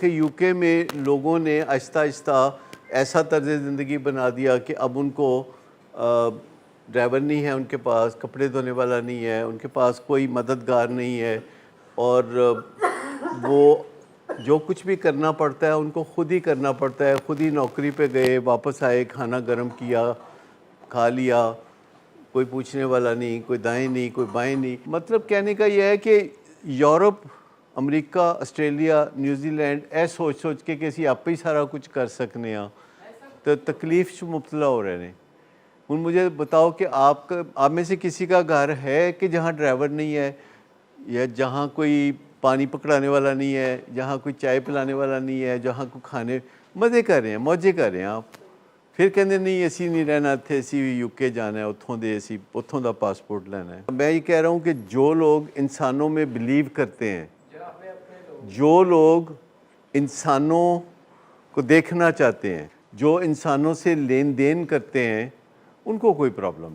دیکھیں یو کے میں لوگوں نے آہستہ آہستہ ایسا طرز زندگی بنا دیا کہ اب ان کو ڈرائیور نہیں ہے، ان کے پاس کپڑے دھونے والا نہیں ہے، ان کے پاس کوئی مددگار نہیں ہے، اور وہ جو کچھ بھی کرنا پڑتا ہے ان کو خود ہی کرنا پڑتا ہے. خود ہی نوکری پہ گئے، واپس آئے، کھانا گرم کیا، کھا لیا، کوئی پوچھنے والا نہیں، کوئی دائیں نہیں، کوئی بائیں نہیں. مطلب کہنے کا یہ ہے کہ یورپ، امریکہ، آسٹریلیا، نیوزی لینڈ اے سوچ سوچ کے کہ اسی آپ ہی سارا کچھ کر سکنے ہاں تو تکلیف چ مبتلا ہو رہے ہیں. ہن مجھے بتاؤ کہ آپ میں سے کسی کا گھر ہے کہ جہاں ڈرائیور نہیں ہے، یا جہاں کوئی پانی پکڑانے والا نہیں ہے، جہاں کوئی چائے پلانے والا نہیں ہے، جہاں کوئی کھانے مزے کر رہے ہیں، موجے کر رہے ہیں. آپ پھر کہندے نہیں اسی نہیں رہنا اتھے، اسی یو کے جانا ہے، اتھوں دے اسی اتھوں دا پاسپورٹ لینا ہے. میں یہ کہہ رہا ہوں کہ جو لوگ انسانوں میں بلیو کرتے ہیں، جو لوگ انسانوں کو دیکھنا چاہتے ہیں، جو انسانوں سے لین دین کرتے ہیں، ان کو کوئی پرابلم نہیں.